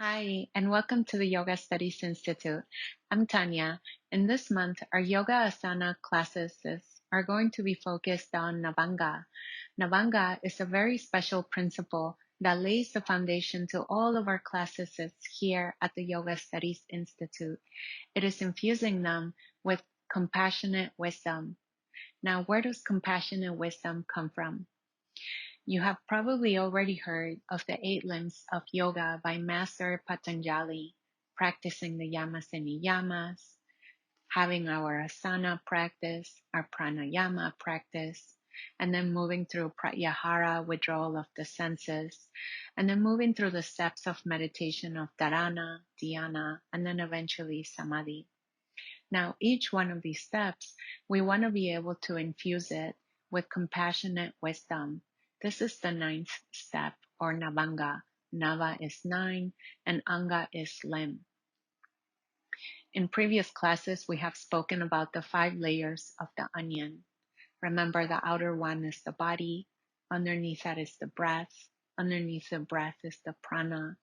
Hi, and welcome to the Yoga Studies Institute. I'm Tanya, and this month our Yoga Asana classes are going to be focused on Navanga. Navanga is a very special principle that lays the foundation to all of our classes here at the Yoga Studies Institute. It is infusing them with compassionate wisdom. Now, where does compassionate wisdom come from? You have probably already heard of the 8 limbs of yoga by Master Patanjali, practicing the yamas and niyamas, having our asana practice, our pranayama practice, and then moving through pratyahara, withdrawal of the senses, and then moving through the steps of meditation of dharana, dhyana, and then eventually samadhi. Now, each one of these steps, we want to be able to infuse it with compassionate wisdom. This is the 9th step, or Navanga. Nava is 9 and Anga is limb. In previous classes, we have spoken about the 5 layers of the onion. Remember, the outer one is the body, underneath that is the breath, underneath the breath is the prana,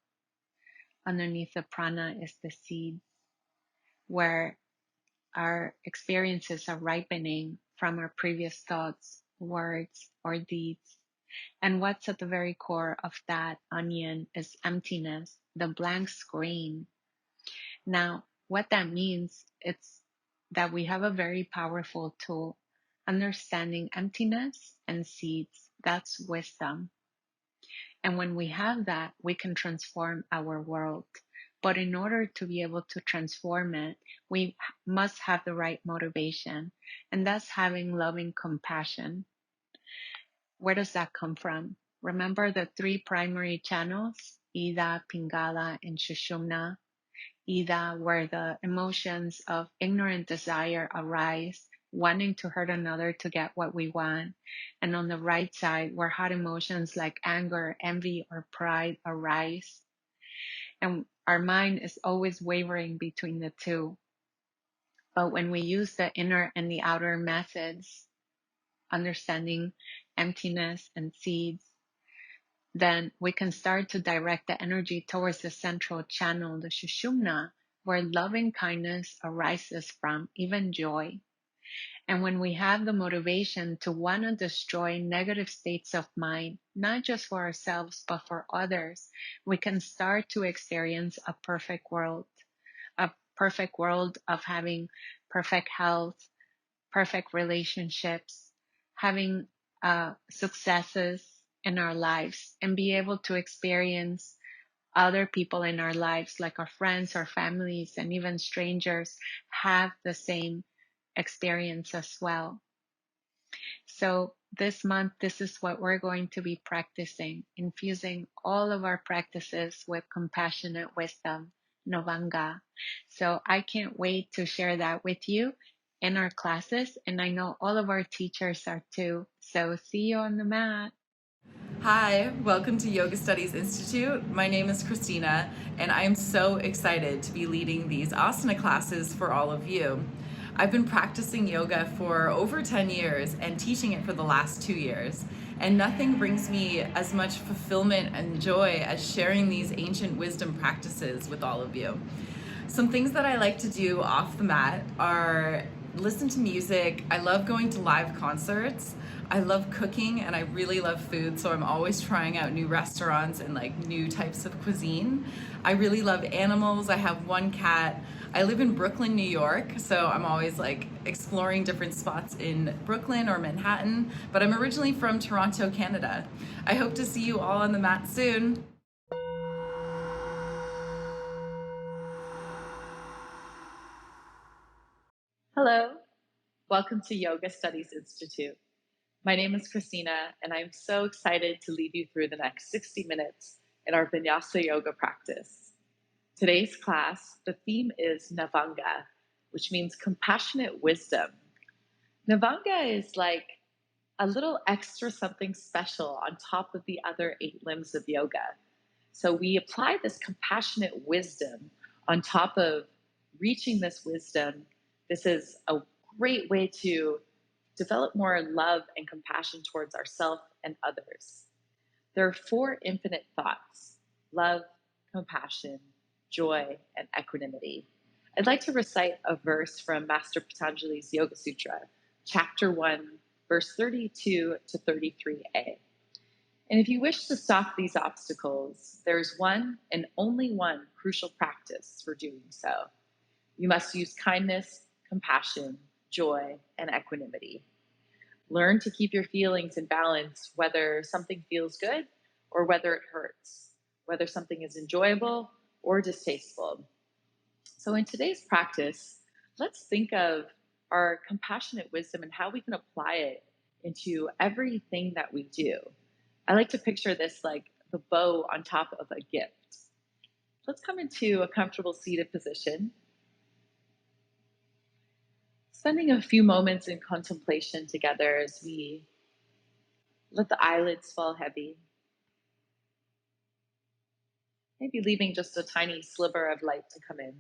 underneath the prana is the seeds, where our experiences are ripening from our previous thoughts, words, or deeds. And what's at the very core of that onion is emptiness, the blank screen. Now, what that means, it's that we have a very powerful tool, understanding emptiness and seeds. That's wisdom. And when we have that, we can transform our world. But in order to be able to transform it, we must have the right motivation. And that's having loving compassion. Where does that come from? Remember the 3 primary channels, Ida, Pingala, and Sushumna. Ida, where the emotions of ignorant desire arise, wanting to hurt another to get what we want. And on the right side, where hot emotions like anger, envy, or pride arise. And our mind is always wavering between the two. But when we use the inner and the outer methods, understanding emptiness and seeds, then we can start to direct the energy towards the central channel, the Sushumna, where loving kindness arises from, even joy. And when we have the motivation to want to destroy negative states of mind, not just for ourselves, but for others, we can start to experience a perfect world of having perfect health, perfect relationships, having successes in our lives, and be able to experience other people in our lives, like our friends, our families, and even strangers, have the same experience as well. So this month, this is what we're going to be practicing, infusing all of our practices with compassionate wisdom, Novanga. So I can't wait to share that with you in our classes, and I know all of our teachers are too. So see you on the mat. Hi, welcome to Yoga Studies Institute. My name is Christina, and I am so excited to be leading these asana classes for all of you. I've been practicing yoga for over 10 years and teaching it for the last 2 years, and nothing brings me as much fulfillment and joy as sharing these ancient wisdom practices with all of you. Some things that I like to do off the mat are listen to music. I love going to live concerts. I love cooking and I really love food, so I'm always trying out new restaurants and like new types of cuisine. I really love animals. I have 1 cat. I live in Brooklyn, New York, so I'm always like exploring different spots in Brooklyn or Manhattan, but I'm originally from Toronto, Canada. I hope to see you all on the mat soon. Hello, welcome to Yoga Studies Institute. My name is Christina, and I'm so excited to lead you through the next 60 minutes in our Vinyasa yoga practice. Today's class, the theme is Navanga, which means compassionate wisdom. Navanga is like a little extra something special on top of the other 8 limbs of yoga. So we apply this compassionate wisdom on top of reaching this wisdom. This is a great way to develop more love and compassion towards ourselves and others. There are 4 infinite thoughts: love, compassion, joy, and equanimity. I'd like to recite a verse from Master Patanjali's Yoga Sutra, Chapter 1, verse 32 to 33a. And if you wish to stop these obstacles, there is one and only one crucial practice for doing so. You must use kindness, compassion, joy, and equanimity. Learn to keep your feelings in balance, whether something feels good or whether it hurts, whether something is enjoyable or distasteful. So in today's practice, let's think of our compassionate wisdom and how we can apply it into everything that we do. I like to picture this like the bow on top of a gift. Let's come into a comfortable seated position. Spending a few moments in contemplation together as we let the eyelids fall heavy. Maybe leaving just a tiny sliver of light to come in.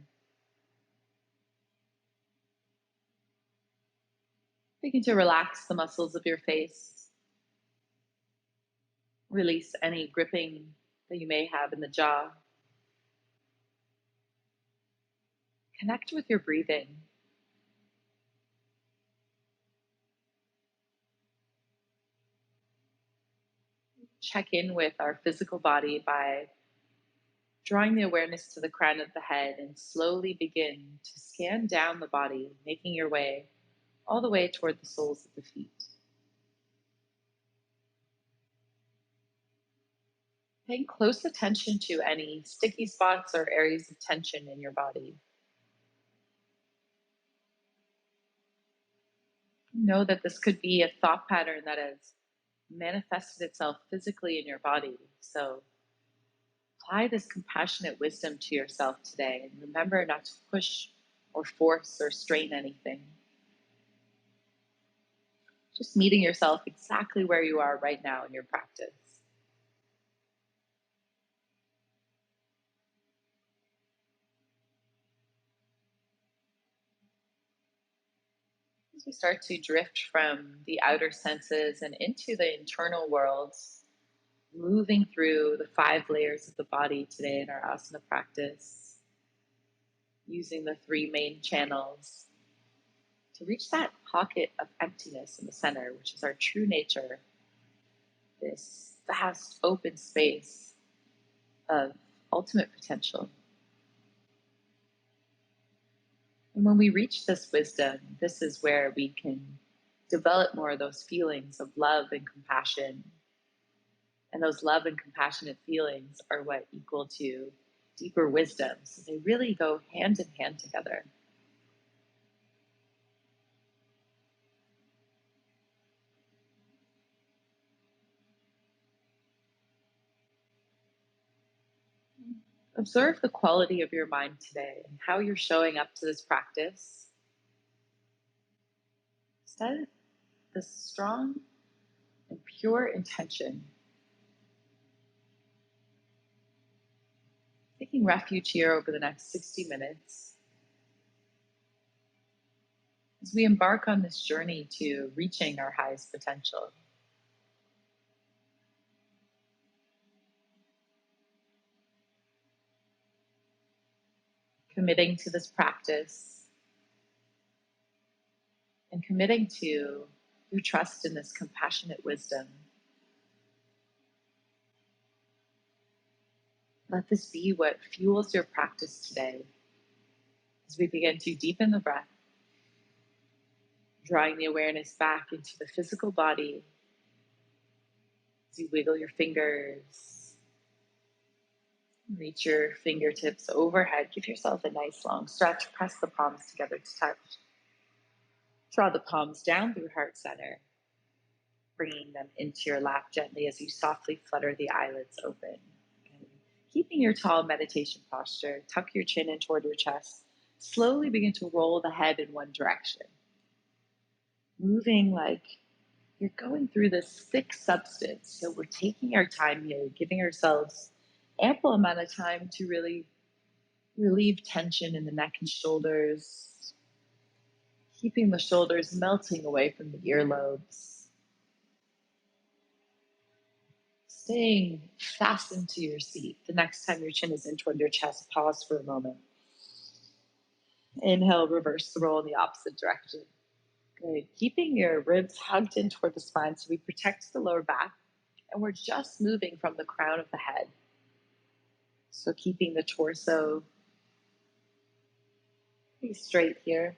Begin to relax the muscles of your face. Release any gripping that you may have in the jaw. Connect with your breathing. Check in with our physical body by drawing the awareness to the crown of the head and slowly begin to scan down the body, making your way all the way toward the soles of the feet. Paying close attention to any sticky spots or areas of tension in your body. Know that this could be a thought pattern that has manifested itself physically in your body. So apply this compassionate wisdom to yourself today and remember not to push or force or strain anything. Just meeting yourself exactly where you are right now in your practice. As we start to drift from the outer senses and into the internal worlds, moving through the 5 layers of the body today in our asana practice, using the 3 main channels to reach that pocket of emptiness in the center, which is our true nature, this vast open space of ultimate potential. And when we reach this wisdom, this is where we can develop more of those feelings of love and compassion. And those love and compassionate feelings are what equal to deeper wisdom. So they really go hand in hand together. Observe the quality of your mind today and how you're showing up to this practice. Set this strong and pure intention, taking refuge here over the next 60 minutes as we embark on this journey to reaching our highest potential. Committing to this practice and committing to your trust in this compassionate wisdom. Let this be what fuels your practice today as we begin to deepen the breath, drawing the awareness back into the physical body as you wiggle your fingers, reach your fingertips overhead, give yourself a nice long stretch, press the palms together to touch. Draw the palms down through heart center, bringing them into your lap gently as you softly flutter the eyelids open. And keeping your tall meditation posture, tuck your chin in toward your chest. Slowly begin to roll the head in one direction. Moving like you're going through this thick substance. So we're taking our time here, giving ourselves ample amount of time to really relieve tension in the neck and shoulders, keeping the shoulders melting away from the earlobes. Staying fastened to your seat. The next time your chin is in toward your chest, pause for a moment. Inhale, reverse the roll in the opposite direction. Good. Keeping your ribs hugged in toward the spine so we protect the lower back, and we're just moving from the crown of the head. So keeping the torso pretty straight here.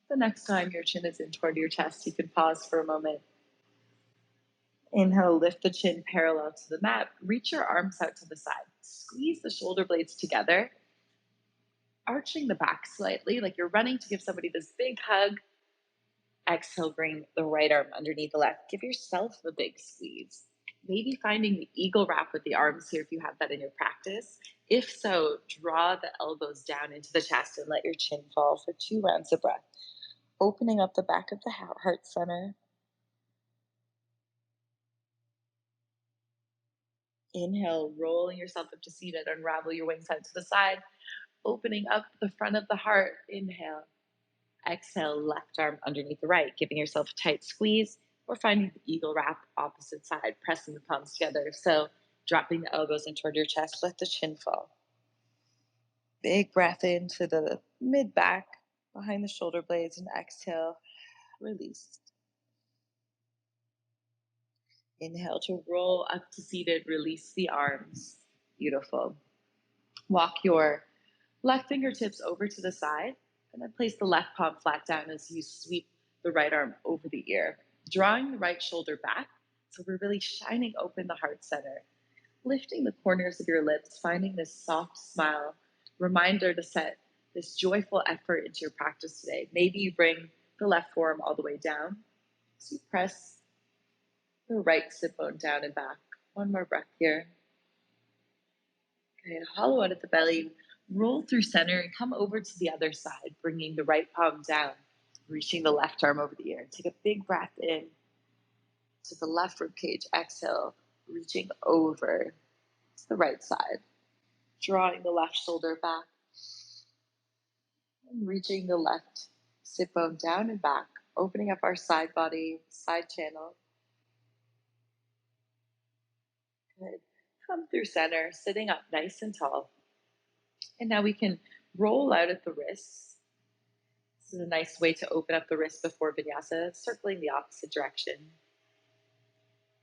The next time your chin is in toward your chest, you can pause for a moment. Inhale, lift the chin parallel to the mat. Reach your arms out to the side. Squeeze the shoulder blades together, arching the back slightly, like you're running to give somebody this big hug. Exhale, bring the right arm underneath the left. Give yourself a big squeeze. Maybe finding the eagle wrap with the arms here if you have that in your practice. If so, draw the elbows down into the chest and let your chin fall for 2 rounds of breath. Opening up the back of the heart center. Inhale, rolling yourself up to seated, unravel your wings out to the side. Opening up the front of the heart. Inhale. Exhale, left arm underneath the right, giving yourself a tight squeeze, or finding the eagle wrap opposite side, pressing the palms together. So dropping the elbows in toward your chest, let the chin fall. Big breath into the mid back, behind the shoulder blades, and exhale, release. Inhale to roll up to seated, release the arms. Beautiful. Walk your left fingertips over to the side, and then place the left palm flat down as you sweep the right arm over the ear, drawing the right shoulder back. So we're really shining open the heart center, lifting the corners of your lips, finding this soft smile, reminder to set this joyful effort into your practice today. Maybe you bring the left forearm all the way down. So you press the right sit bone down and back. One more breath here. Okay, hollow out at the belly. Roll through center and come over to the other side, bringing the right palm down, reaching the left arm over the ear. Take a big breath in to the left rib cage. Exhale, reaching over to the right side, drawing the left shoulder back, and reaching the left sit bone down and back, opening up our side body, side channel. Good. Come through center, sitting up nice and tall. And now we can roll out at the wrists. This is a nice way to open up the wrist before Vinyasa, circling the opposite direction.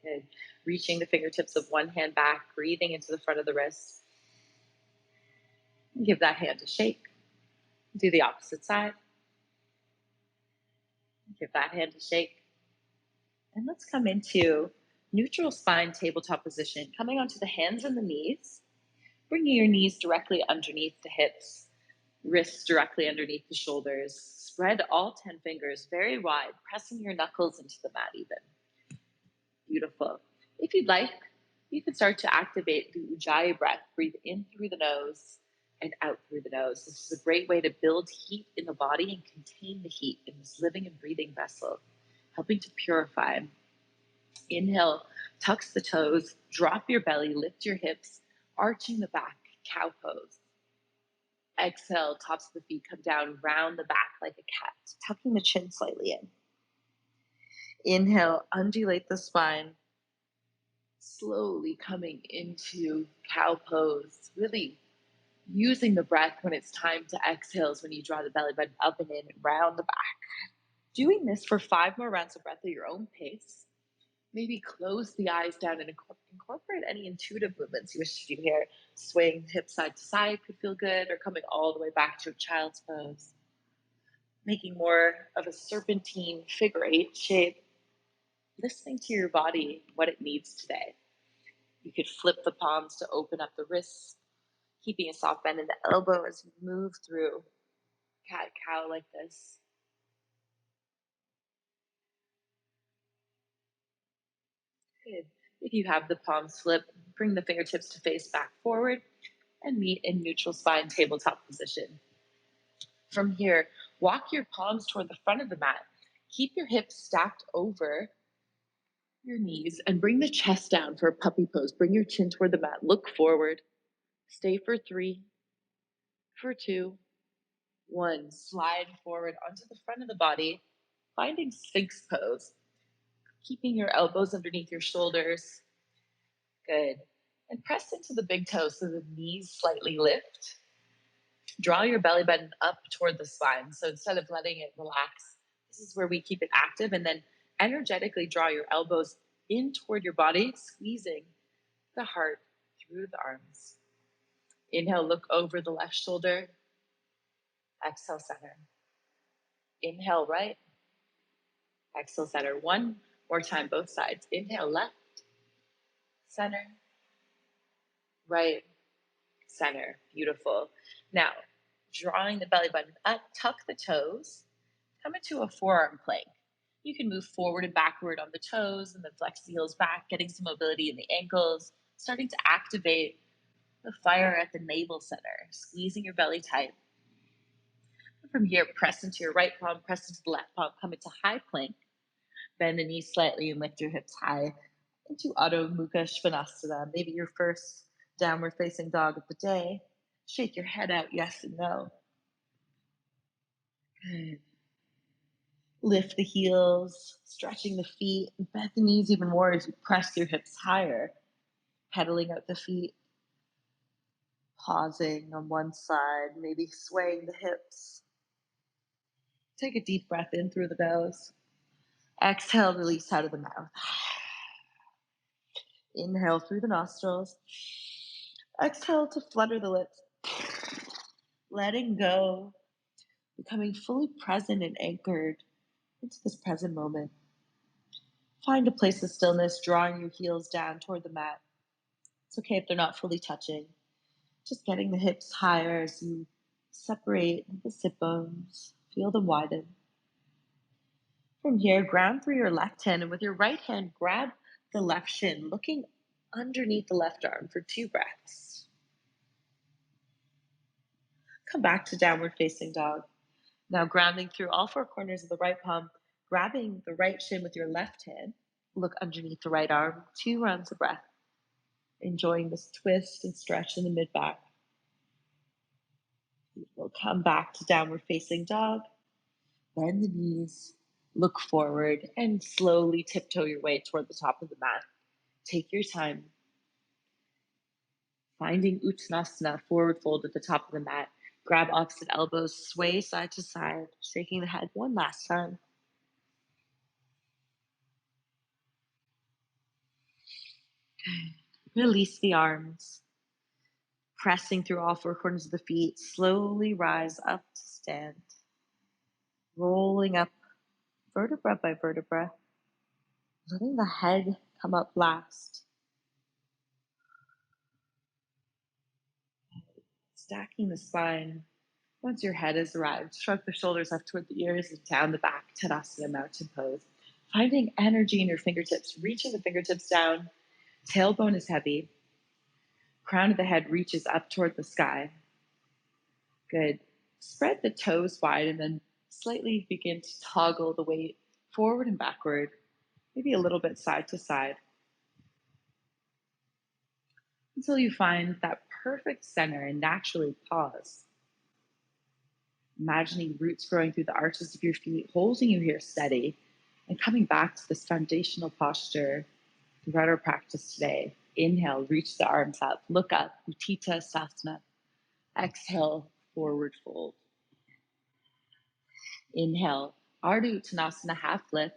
Good. Reaching the fingertips of one hand back, breathing into the front of the wrist. Give that hand a shake. Do the opposite side. Give that hand a shake. And let's come into neutral spine tabletop position, coming onto the hands and the knees, bringing your knees directly underneath the hips, wrists directly underneath the shoulders. Spread all 10 fingers very wide, pressing your knuckles into the mat even. Beautiful. If you'd like, you can start to activate the Ujjayi breath. Breathe in through the nose and out through the nose. This is a great way to build heat in the body and contain the heat in this living and breathing vessel, helping to purify. Inhale, tucks the toes, drop your belly, lift your hips, arching the back, cow pose. Exhale, tops of the feet come down, round the back like a cat, tucking the chin slightly in. Inhale, undulate the spine, slowly coming into cow pose, really using the breath when it's time to exhale is when you draw the belly button up and in and round the back. Doing this for 5 more rounds of breath at your own pace. Maybe close the eyes down and incorporate any intuitive movements you wish to do here. Swaying hips side to side could feel good, or coming all the way back to a child's pose. Making more of a serpentine figure 8 shape. Listening to your body, what it needs today. You could flip the palms to open up the wrists, keeping a soft bend in the elbow as you move through cat-cow like this. Good. If you have the palms flip, bring the fingertips to face back forward and meet in neutral spine tabletop position. From here, walk your palms toward the front of the mat. Keep your hips stacked over your knees and bring the chest down for a puppy pose. Bring your chin toward the mat. Look forward. Stay for 3, for 2, 1, slide forward onto the front of the body, finding Sphinx pose, keeping your elbows underneath your shoulders. Good. And press into the big toes so the knees slightly lift. Draw your belly button up toward the spine. So instead of letting it relax, this is where we keep it active, and then energetically draw your elbows in toward your body, squeezing the heart through the arms. Inhale, look over the left shoulder. Exhale, center. Inhale, right. Exhale, center. One more time, both sides. Inhale, left, center, right, center. Beautiful. Now, drawing the belly button up, tuck the toes, come into a forearm plank. You can move forward and backward on the toes and then flex the heels back, getting some mobility in the ankles, starting to activate the fire at the navel center, squeezing your belly tight. From here, press into your right palm, press into the left palm, come into high plank. Bend the knees slightly and lift your hips high into Adho Mukha Svanasana. Maybe your first downward facing dog of the day. Shake your head out, yes and no. Good. Lift the heels, stretching the feet, and bend the knees even more as you press your hips higher. Pedaling out the feet, pausing on one side, maybe swaying the hips. Take a deep breath in through the nose. Exhale, release out of the mouth. Inhale through the nostrils. Exhale to flutter the lips. Letting go, becoming fully present and anchored into this present moment. Find a place of stillness, drawing your heels down toward the mat. It's okay if they're not fully touching. Just getting the hips higher as you separate the sit bones. Feel them widen. From here, ground through your left hand, and with your right hand, grab the left shin, looking underneath the left arm for 2 breaths. Come back to downward facing dog. Now grounding through all 4 corners of the right palm, grabbing the right shin with your left hand, look underneath the right arm, 2 rounds of breath. Enjoying this twist and stretch in the mid-back. We'll come back to downward facing dog. Bend the knees, look forward, and slowly tiptoe your way toward the top of the mat. Take your time. Finding Uttanasana, forward fold at the top of the mat. Grab opposite elbows, sway side to side, shaking the head one last time. Release the arms. Pressing through all 4 corners of the feet, slowly rise up to stand. Rolling up vertebra by vertebra, letting the head come up last. Stacking the spine. Once your head has arrived, shrug the shoulders up toward the ears and down the back, Tadasana mountain pose. Finding energy in your fingertips, reaching the fingertips down. Tailbone is heavy. Crown of the head reaches up toward the sky. Good. Spread the toes wide and then slightly begin to toggle the weight forward and backward, maybe a little bit side to side, until you find that perfect center and naturally pause. Imagining roots growing through the arches of your feet, holding you here steady, and coming back to this foundational posture throughout our practice today. Inhale, reach the arms up, look up, Utthita Sasana. Exhale, forward fold. Inhale, Ardha Uttanasana, half lift.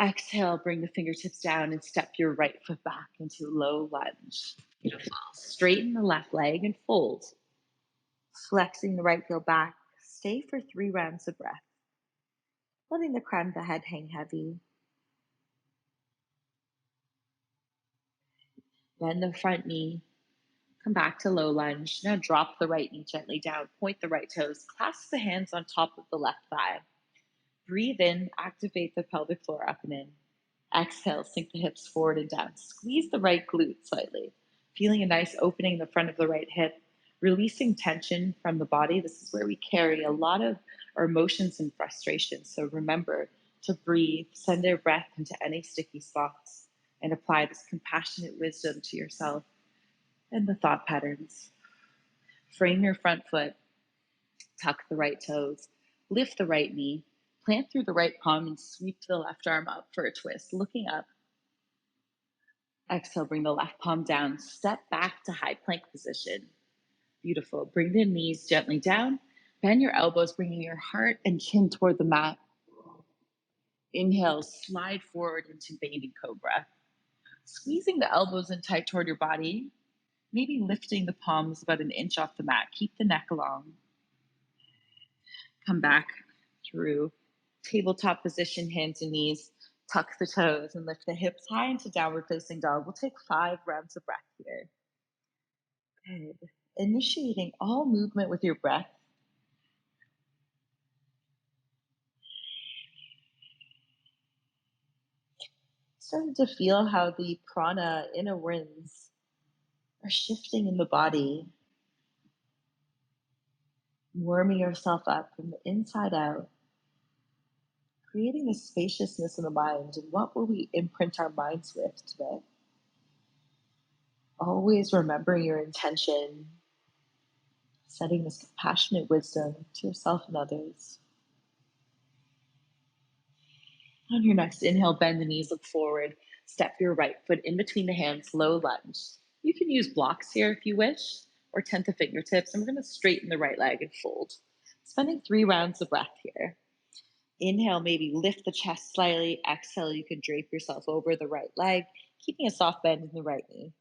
Exhale, bring the fingertips down and step your right foot back into low lunge. Beautiful. Straighten the left leg and fold. Flexing the right heel back. Stay for 3 rounds of breath. Letting the crown of the head hang heavy. Bend the front knee. Come back to low lunge. Now drop the right knee gently down. Point the right toes. Clasp the hands on top of the left thigh. Breathe in. Activate the pelvic floor up and in. Exhale. Sink the hips forward and down. Squeeze the right glute slightly. Feeling a nice opening in the front of the right hip. Releasing tension from the body. This is where we carry a lot of our emotions and frustrations. So remember to breathe. Send your breath into any sticky spots. And apply this compassionate wisdom to yourself and the thought patterns. Frame your front foot. tuck the right toes, lift the right knee, plant through the right palm and sweep the left arm up for a twist, looking up. Exhale, bring the left palm down, step back to high plank position. Beautiful. Bring the knees gently down, bend your elbows, bringing your heart and chin toward the mat. Inhale, slide forward into baby cobra. Squeezing the elbows in tight toward your body, maybe lifting the palms about an inch off the mat. Keep the neck long. Come back through tabletop position, hands and knees. Tuck the toes and lift the hips high into downward facing dog. We'll take 5 rounds of breath here. Good. Initiating all movement with your breath. Starting to feel how the prana, inner winds, are shifting in the body. Warming yourself up from the inside out. Creating a spaciousness in the mind. And what will we imprint our minds with today? Always remember your intention. Setting this compassionate wisdom to yourself and others. On your next inhale, bend the knees, look forward. Step your right foot in between the hands, low lunge. You can use blocks here if you wish, or tent the fingertips. And we're going to straighten the right leg and fold. Spending 3 rounds of breath here. Inhale, maybe lift the chest slightly. Exhale, you can drape yourself over the right leg, keeping a soft bend in the right knee.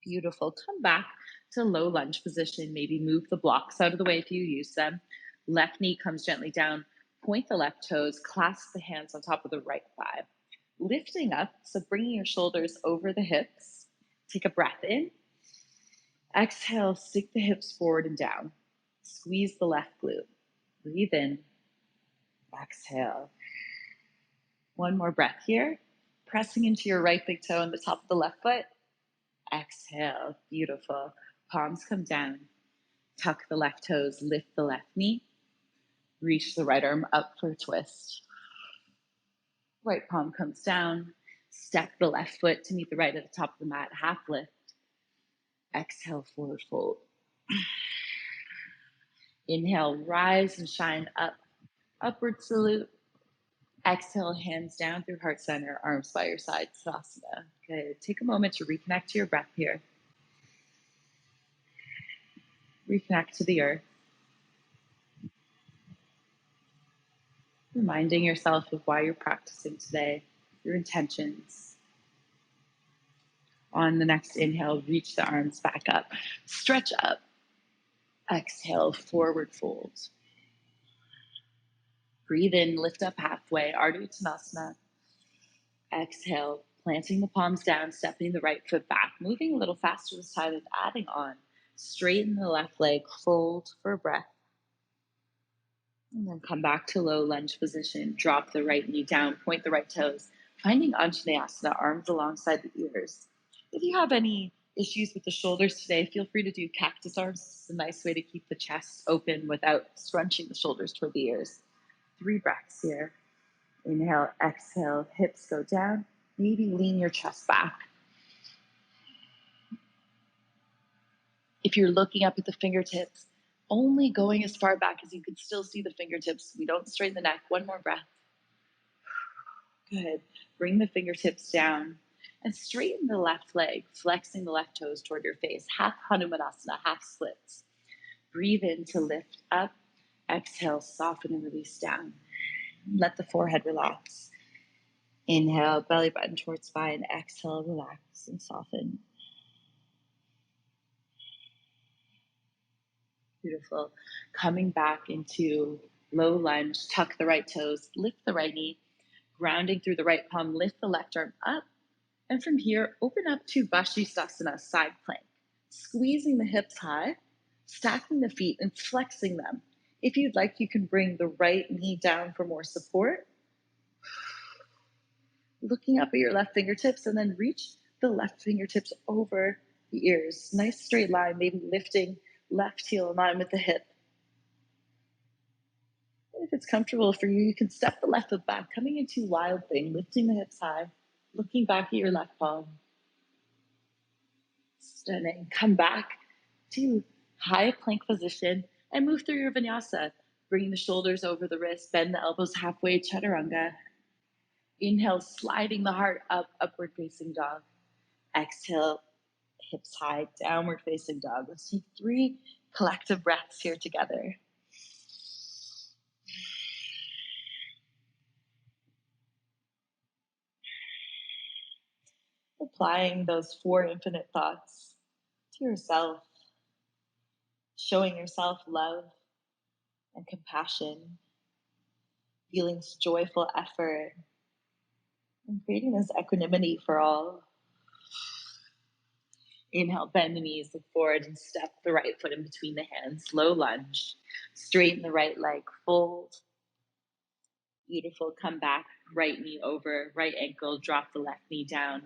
Beautiful. Come back to low lunge position. Maybe move the blocks out of the way if you use them. Left knee comes gently down. Point the left toes. Clasp the hands on top of the right thigh. Lifting up, so bringing your shoulders over the hips. Take a breath in. Exhale, stick the hips forward and down. Squeeze the left glute. Breathe in. Exhale. One more breath here. Pressing into your right big toe on the top of the left foot. Exhale. Beautiful. Palms come down. Tuck the left toes. Lift the left knee. Reach the right arm up for a twist. Right palm comes down. Step the left foot to meet the right at the top of the mat. Half lift. Exhale, forward fold. Inhale, rise and shine up. Upward salute. Exhale, hands down through heart center, arms by your side, Savasana. Good. Take a moment to reconnect to your breath here. Reconnect to the earth. Reminding yourself of why you're practicing today, your intentions. On the next inhale, reach the arms back up. Stretch up. Exhale, forward fold. Breathe in, lift up halfway, Ardha Uttanasana. Exhale, planting the palms down, stepping the right foot back, moving a little faster this time and adding on. Straighten the left leg, fold for a breath. And then come back to low lunge position. Drop the right knee down, point the right toes. Finding Anjali Asana, arms alongside the ears. If you have any issues with the shoulders today, feel free to do cactus arms. It's a nice way to keep the chest open without scrunching the shoulders toward the ears. 3 breaths here. Inhale, exhale, hips go down. Maybe lean your chest back. If you're looking up at the fingertips, only going as far back as you can still see the fingertips. We don't straighten the neck. One more breath. Good. Bring the fingertips down and straighten the left leg, flexing the left toes toward your face. Half Hanumanasana, half splits. Breathe in to lift up. Exhale, soften and release down. Let the forehead relax. Inhale, belly button towards spine. Exhale, relax and soften. Beautiful. Coming back into low lunge, tuck the right toes, lift the right knee, grounding through the right palm, lift the left arm up. And from here, open up to Virasana, side plank. Squeezing the hips high, stacking the feet and flexing them. If you'd like, you can bring the right knee down for more support. Looking up at your left fingertips and then reach the left fingertips over the ears. Nice straight line, maybe lifting left heel in line with the hip. If it's comfortable for you, you can step the left foot back, coming into wild thing, lifting the hips high, looking back at your left palm. Stunning. Come back to high plank position and move through your vinyasa. Bring the shoulders over the wrist, bend the elbows halfway, chaturanga. Inhale, sliding the heart up, upward facing dog. Exhale, hips high, downward facing dog. Let's take 3 collective breaths here together. Applying those 4 infinite thoughts to yourself, showing yourself love and compassion, feeling this joyful effort, and creating this equanimity for all. Inhale, bend the knees, look forward, and step the right foot in between the hands. Low lunge. Straighten the right leg, fold. Beautiful. Come back, right knee over, right ankle, drop the left knee down.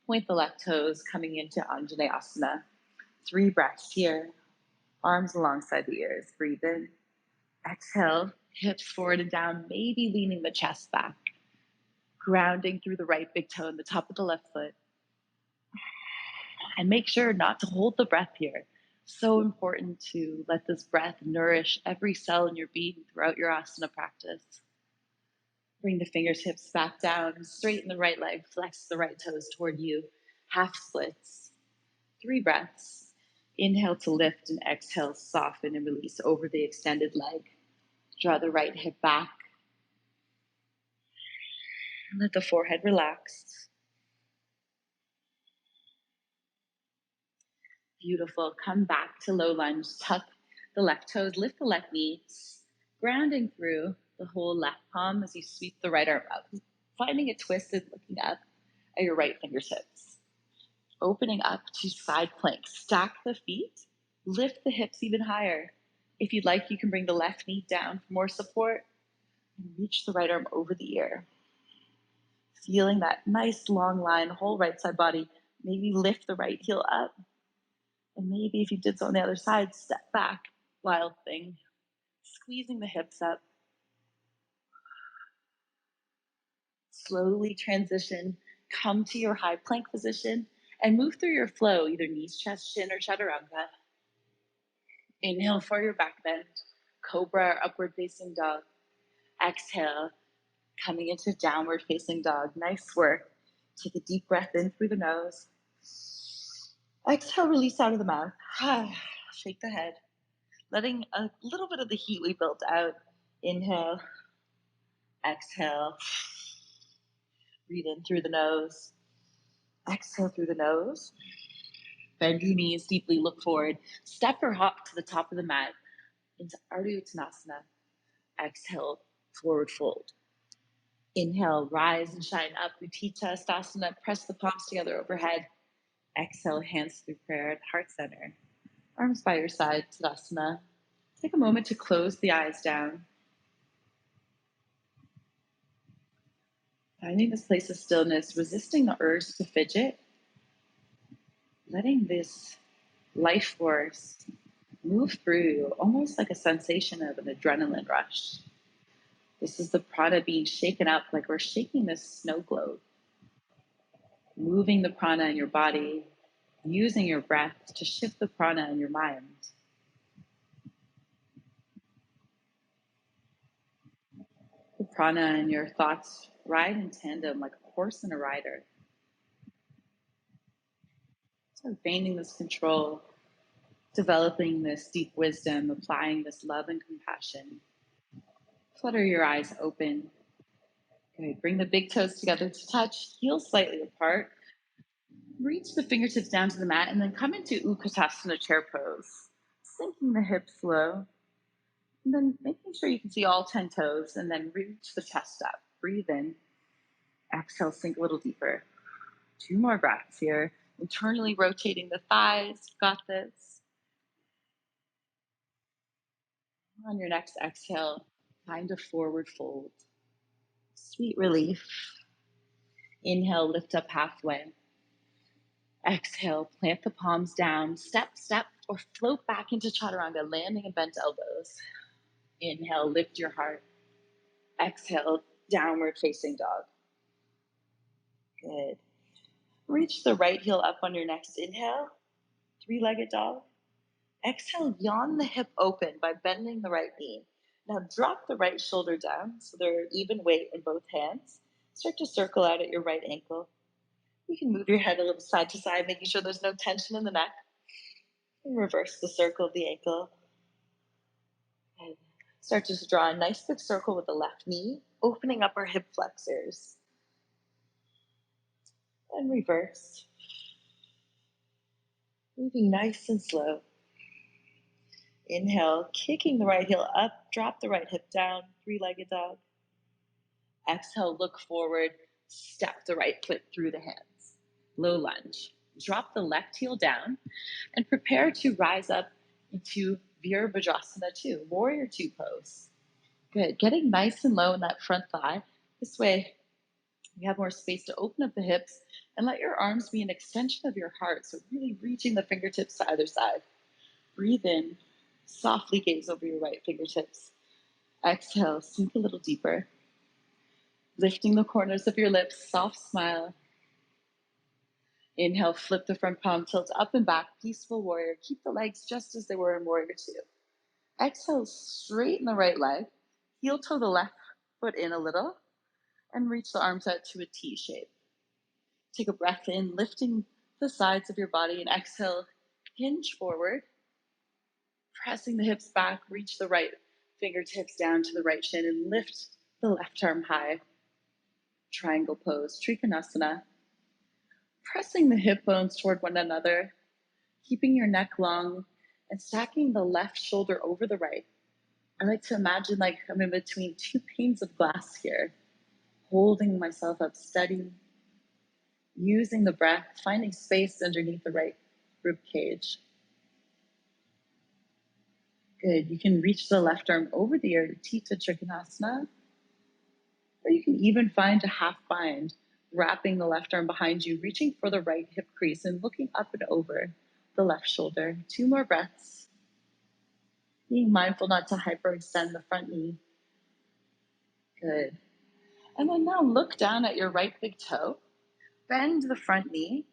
Point the left toes, coming into Anjali Asana. 3 breaths here. Arms alongside the ears. Breathe in. Exhale, hips forward and down, maybe leaning the chest back. Grounding through the right big toe and the top of the left foot. And make sure not to hold the breath here. So important to let this breath nourish every cell in your being throughout your asana practice. Bring the fingertips back down, straighten the right leg, flex the right toes toward you. Half splits. 3 breaths. Inhale to lift and exhale, soften and release over the extended leg. Draw the right hip back. Let the forehead relax. Beautiful. Come back to low lunge. Tuck the left toes, lift the left knee, grounding through the whole left palm as you sweep the right arm up. Finding it twisted, looking up at your right fingertips. Opening up to side plank. Stack the feet, lift the hips even higher. If you'd like, you can bring the left knee down for more support and reach the right arm over the ear. Feeling that nice long line, whole right side body. Maybe lift the right heel up. And maybe if you did so on the other side, step back, wild thing. Squeezing the hips up. Slowly transition, come to your high plank position, and move through your flow, either knees, chest, shin, or chaturanga. Inhale for your back bend, cobra or upward facing dog. Exhale, coming into downward facing dog. Nice work. Take a deep breath in through the nose. Exhale, release out of the mouth. Shake the head. Letting a little bit of the heat we built out. Inhale. Exhale. Breathe in through the nose. Exhale through the nose. Bend your knees deeply, look forward. Step or hop to the top of the mat into Ardha Uttanasana. Exhale, forward fold. Inhale, rise and shine up. Utthita Stasana. Press the palms together overhead. Exhale, hands through prayer at heart center. Arms by your side, Tadasana. Take a moment to close the eyes down. Finding this place of stillness, resisting the urge to fidget. Letting this life force move through you, almost like a sensation of an adrenaline rush. This is the prana being shaken up like we're shaking this snow globe. Moving the prana in your body, using your breath to shift the prana in your mind. The prana and your thoughts ride in tandem like a horse and a rider. So gaining this control, developing this deep wisdom, applying this love and compassion. Flutter your eyes open. Good. Bring the big toes together to touch, heels slightly apart. Reach the fingertips down to the mat and then come into Utkatasana chair pose. Sinking the hips low. And then making sure you can see all 10 toes and then reach the chest up. Breathe in. Exhale, sink a little deeper. 2 more breaths here. Internally rotating the thighs. Got this. On your next exhale, find a forward fold. Sweet relief. Inhale, lift up halfway. Exhale, plant the palms down, step, or float back into chaturanga, landing in bent elbows. Inhale, lift your heart. Exhale, downward facing dog. Good. Reach the right heel up on your next inhale. Three-legged dog. Exhale, yawn the hip open by bending the right knee. Now drop the right shoulder down so they're even weight in both hands. Start to circle out at your right ankle. You can move your head a little side to side, making sure there's no tension in the neck. And reverse the circle of the ankle. And start to draw a nice big circle with the left knee, opening up our hip flexors. And reverse. Moving nice and slow. Inhale, kicking the right heel up, drop the right hip down, three-legged dog. Exhale, look forward, step the right foot through the hands. Low lunge. Drop the left heel down and prepare to rise up into Virasana 2, Warrior 2 pose. Good. Getting nice and low in that front thigh. This way, you have more space to open up the hips and let your arms be an extension of your heart. So really reaching the fingertips to either side. Breathe in. Softly gaze over your right fingertips. Exhale, sink a little deeper. Lifting the corners of your lips, soft smile. Inhale, flip the front palm, tilt up and back, peaceful warrior. Keep the legs just as they were in warrior 2. Exhale, straighten the right leg. Heel toe the left foot in a little and reach the arms out to a T shape. Take a breath in, lifting the sides of your body, and exhale, hinge forward. Pressing the hips back, reach the right fingertips down to the right shin and lift the left arm high. Triangle pose, Trikonasana. Pressing the hip bones toward one another, keeping your neck long and stacking the left shoulder over the right. I like to imagine like I'm in between two panes of glass here, holding myself up steady, using the breath, finding space underneath the right rib cage. Good. You can reach the left arm over the ear to Tita Trikonasana, or you can even find a half bind, wrapping the left arm behind you, reaching for the right hip crease and looking up and over the left shoulder. 2 more breaths. Being mindful not to hyperextend the front knee. Good. And then now look down at your right big toe. Bend the front knee.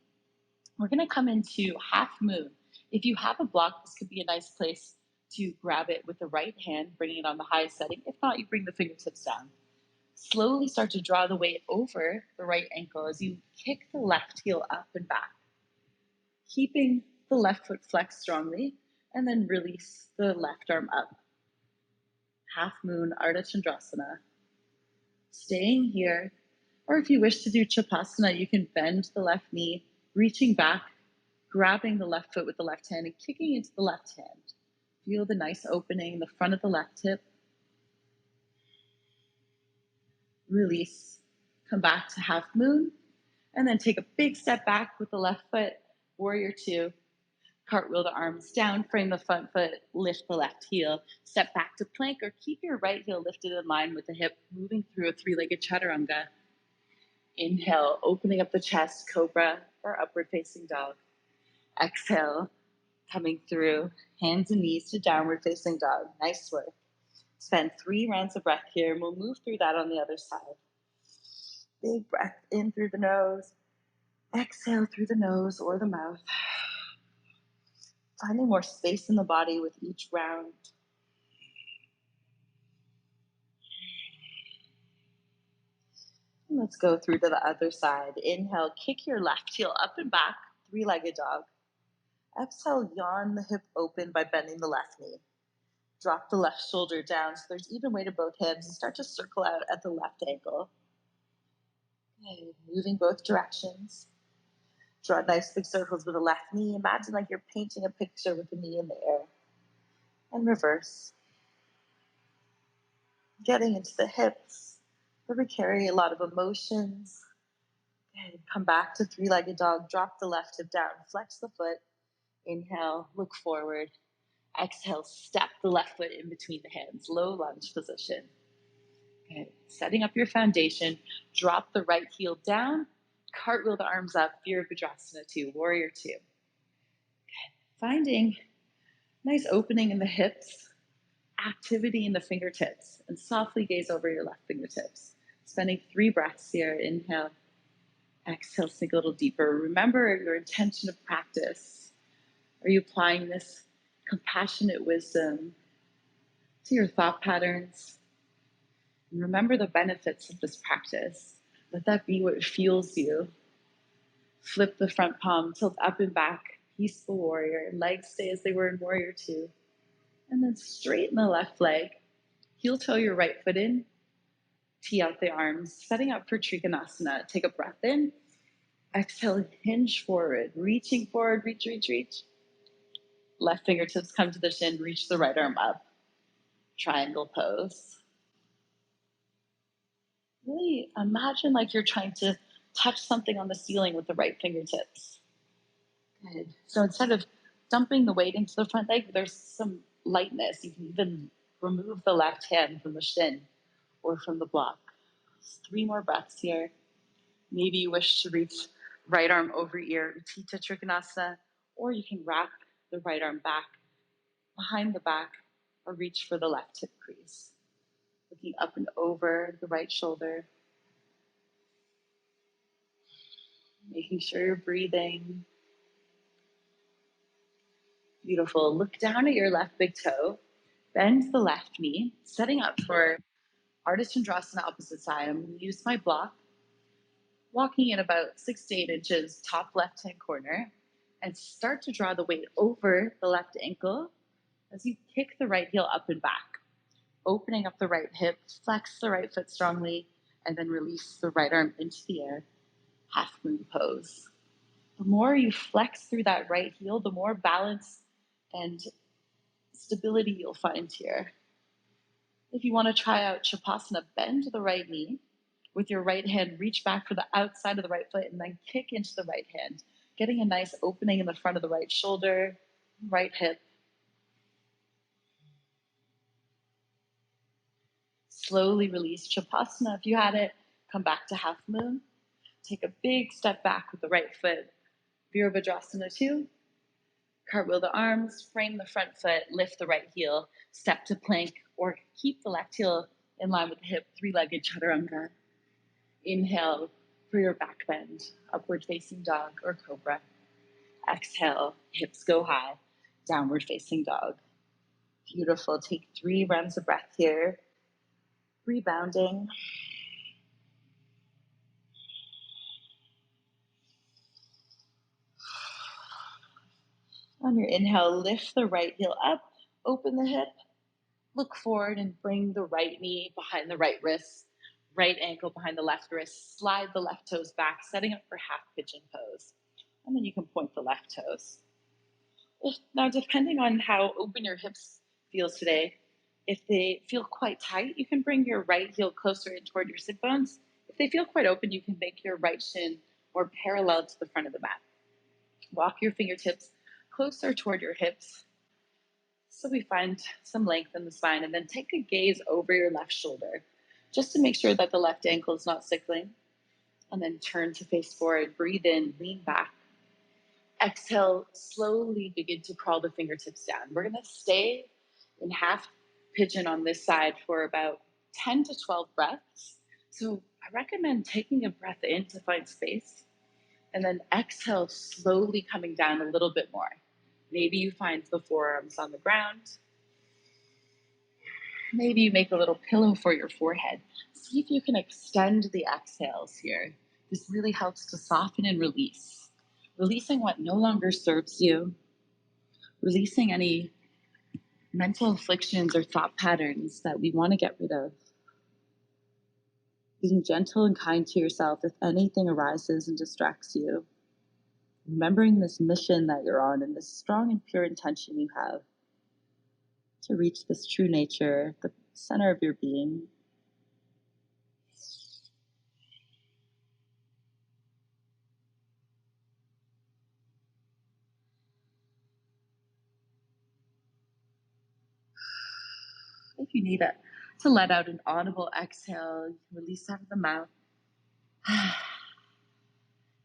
We're going to come into half moon. If you have a block, this could be a nice place to grab it with the right hand, bringing it on the highest setting. If not, you bring the fingertips down. Slowly start to draw the weight over the right ankle as you kick the left heel up and back. Keeping the left foot flexed strongly, and then release the left arm up. Half moon, Ardha Chandrasana. Staying here, or if you wish to do Chapasana, you can bend the left knee, reaching back, grabbing the left foot with the left hand and kicking into the left hand. Feel the nice opening in the front of the left hip. Release, come back to half moon, and then take a big step back with the left foot, warrior 2. Cartwheel the arms down, frame the front foot, lift the left heel, step back to plank, or keep your right heel lifted in line with the hip, moving through a 3-legged chaturanga. Inhale, opening up the chest, cobra, or upward facing dog. Exhale, coming through, hands and knees to downward facing dog. Nice work. Spend 3 rounds of breath here, and we'll move through that on the other side. Big breath in through the nose. Exhale through the nose or the mouth. Finding more space in the body with each round. Let's go through to the other side. Inhale, kick your left heel up and back, 3-legged dog. Exhale, yawn the hip open by bending the left knee. Drop the left shoulder down so there's even weight in both hands and start to circle out at the left ankle. Okay, moving both directions. Draw nice big circles with the left knee. Imagine like you're painting a picture with the knee in the air. And reverse. Getting into the hips, where we carry a lot of emotions. And come back to 3-legged dog. Drop the left hip down. Flex the foot. Inhale, look forward. Exhale, step the left foot in between the hands. Low lunge position. Okay. Setting up your foundation. Drop the right heel down. Cartwheel the arms up. Virasana 2, warrior 2. Okay. Finding nice opening in the hips. Activity in the fingertips, and softly gaze over your left fingertips. Spending 3 breaths here. Inhale, exhale, sink a little deeper. Remember your intention of practice. Are you applying this compassionate wisdom to your thought patterns? And remember the benefits of this practice. Let that be what fuels you. Flip the front palm, tilt up and back, peaceful warrior. Legs stay as they were in warrior two. And then straighten the left leg. Heel toe your right foot in. Tee out the arms, setting up for Trikonasana. Take a breath in. Exhale, hinge forward, reaching forward, reach, reach, reach. Left fingertips come to the shin, reach the right arm up. Triangle pose. Really imagine like you're trying to touch something on the ceiling with the right fingertips. Good. So instead of dumping the weight into the front leg, there's some lightness. You can even remove the left hand from the shin or from the block. Just 3 more breaths here. Maybe you wish to reach right arm over ear, Utthita Trikonasana, or you can wrap the right arm back behind the back or reach for the left hip crease. Looking up and over the right shoulder. Making sure you're breathing. Beautiful. Look down at your left big toe. Bend the left knee, setting up for Ardha Chandrasana opposite side. I'm going to use my block, walking in about 6 to 8 inches, top left-hand corner, and start to draw the weight over the left ankle as you kick the right heel up and back, opening up the right hip, flex the right foot strongly, and then release the right arm into the air, half moon pose. The more you flex through that right heel, the more balance and stability you'll find here. If you want to try out Chapasana, bend the right knee. With your right hand, reach back for the outside of the right foot and then kick into the right hand, getting a nice opening in the front of the right shoulder, right hip. Slowly release Chapasana. If you had it, come back to half moon. Take a big step back with the right foot. Virasana 2. Cartwheel the arms, frame the front foot, lift the right heel, step to plank, or keep the left heel in line with the hip, 3-legged chaturanga. Inhale for your back bend, upward facing dog or cobra. Exhale, hips go high, downward facing dog. Beautiful. Take 3 rounds of breath here. Rebounding. On your inhale, lift the right heel up, open the hip, look forward and bring the right knee behind the right wrist, right ankle behind the left wrist, slide the left toes back, setting up for half pigeon pose. And then you can point the left toes. Now, depending on how open your hips feels today, if they feel quite tight, you can bring your right heel closer in toward your sit bones. If they feel quite open, you can make your right shin more parallel to the front of the mat. Walk your fingertips closer toward your hips so we find some length in the spine, and then take a gaze over your left shoulder just to make sure that the left ankle is not sickling. And then turn to face forward, breathe in, lean back. Exhale, slowly begin to crawl the fingertips down. We're going to stay in half pigeon on this side for about 10 to 12 breaths. So I recommend taking a breath in to find space, and then exhale, slowly coming down a little bit more. Maybe you find the forearms on the ground. Maybe you make a little pillow for your forehead. See if you can extend the exhales here. This really helps to soften and release. Releasing what no longer serves you. Releasing any mental afflictions or thought patterns that we want to get rid of. Being gentle and kind to yourself if anything arises and distracts you. Remembering this mission that you're on and this strong and pure intention you have to reach this true nature, the center of your being. If you need it to let out an audible exhale, you can release out of the mouth.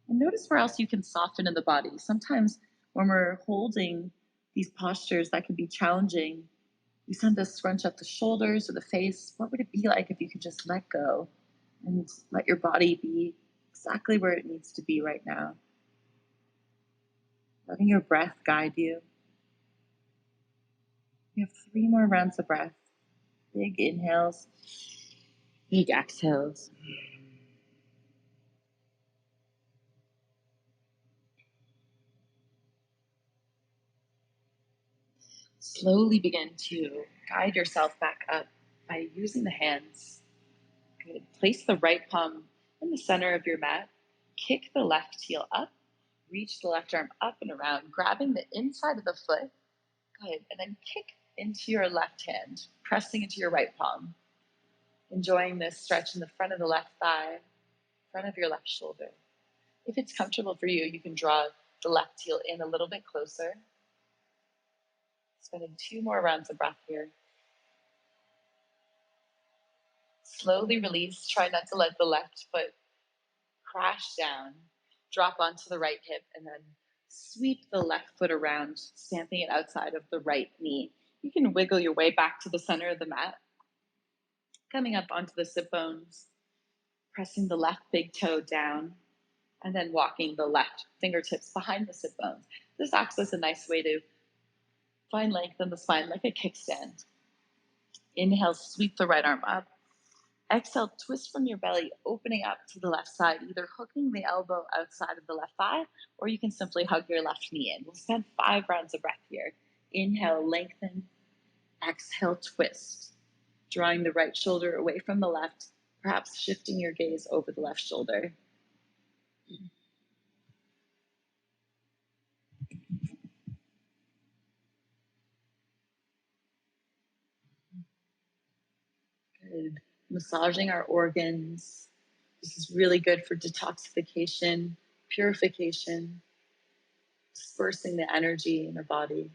And notice where else you can soften in the body. Sometimes when we're holding these postures that can be challenging, we tend to scrunch up the shoulders or the face. What would it be like if you could just let go and let your body be exactly where it needs to be right now? Letting your breath guide you. You have 3 more rounds of breath. Big inhales, big exhales. Slowly begin to guide yourself back up by using the hands. Good. Place the right palm in the center of your mat. Kick the left heel up. Reach the left arm up and around, grabbing the inside of the foot. Good. And then kick into your left hand, pressing into your right palm. Enjoying this stretch in the front of the left thigh, front of your left shoulder. If it's comfortable for you, you can draw the left heel in a little bit closer. Spending 2 more rounds of breath here. Slowly release. Try not to let the left foot crash down. Drop onto the right hip and then sweep the left foot around, stamping it outside of the right knee. You can wiggle your way back to the center of the mat. Coming up onto the sit bones, pressing the left big toe down, and then walking the left fingertips behind the sit bones. This acts as a nice way to find length in the spine like a kickstand. Inhale, sweep the right arm up. Exhale, twist from your belly, opening up to the left side, either hooking the elbow outside of the left thigh, or you can simply hug your left knee in. We'll spend 5 rounds of breath here. Inhale, lengthen. Exhale, twist. Drawing the right shoulder away from the left, perhaps shifting your gaze over the left shoulder. Good. Massaging our organs. This is really good for detoxification, purification, dispersing the energy in the body.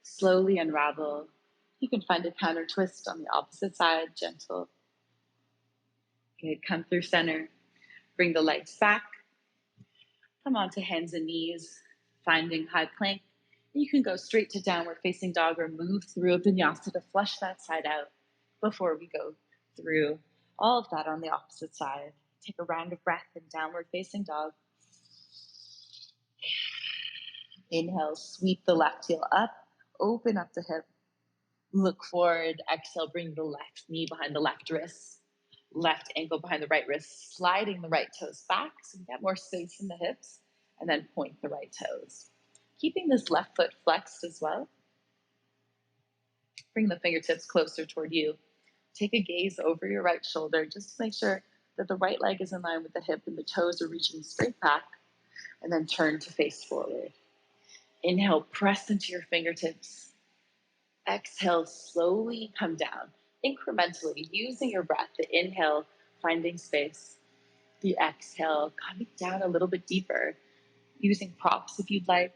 Slowly unravel. You can find a counter twist on the opposite side, gentle. Good. Come through center. Bring the legs back. Come onto hands and knees, finding high plank. You can go straight to downward facing dog or move through a vinyasa to flush that side out before we go through all of that on the opposite side. Take a round of breath in downward facing dog. Inhale, sweep the left heel up, open up the hip, look forward. Exhale, bring the left knee behind the left wrist, left ankle behind the right wrist, sliding the right toes back so you get more space in the hips, and then point the right toes. Keeping this left foot flexed as well. Bring the fingertips closer toward you. Take a gaze over your right shoulder just to make sure that the right leg is in line with the hip and the toes are reaching straight back, and then turn to face forward. Inhale, press into your fingertips. Exhale, slowly come down, incrementally, using your breath. The inhale, finding space. The exhale, coming down a little bit deeper, using props if you'd like,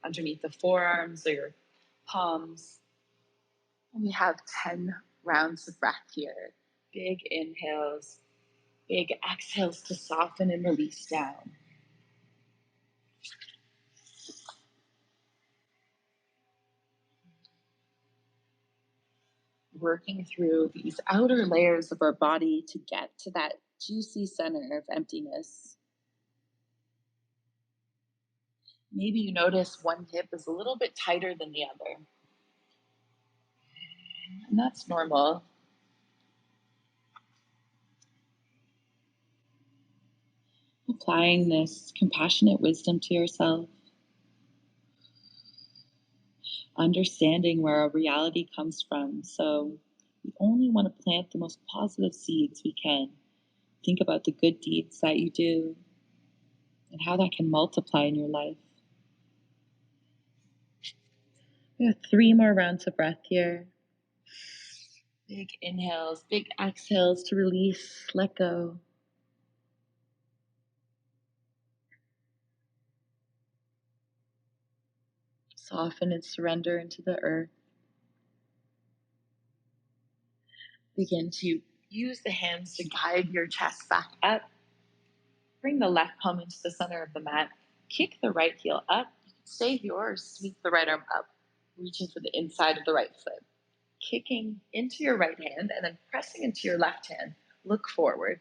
underneath the forearms or your palms. And we have 10 rounds of breath here. Big inhales, big exhales to soften and release down. Working through these outer layers of our body to get to that juicy center of emptiness. Maybe you notice one hip is a little bit tighter than the other. And that's normal. Applying this compassionate wisdom to yourself. Understanding where our reality comes from. So we only want to plant the most positive seeds we can. Think about the good deeds that you do and how that can multiply in your life. We have 3 more rounds of breath here. Big inhales, big exhales to release, let go. Soften and surrender into the earth. Begin to use the hands to guide your chest back up. Bring the left palm into the center of the mat. Kick the right heel up. Stay yours. Sweep the right arm up, reaching for the inside of the right foot. Kicking into your right hand and then pressing into your left hand. Look forward.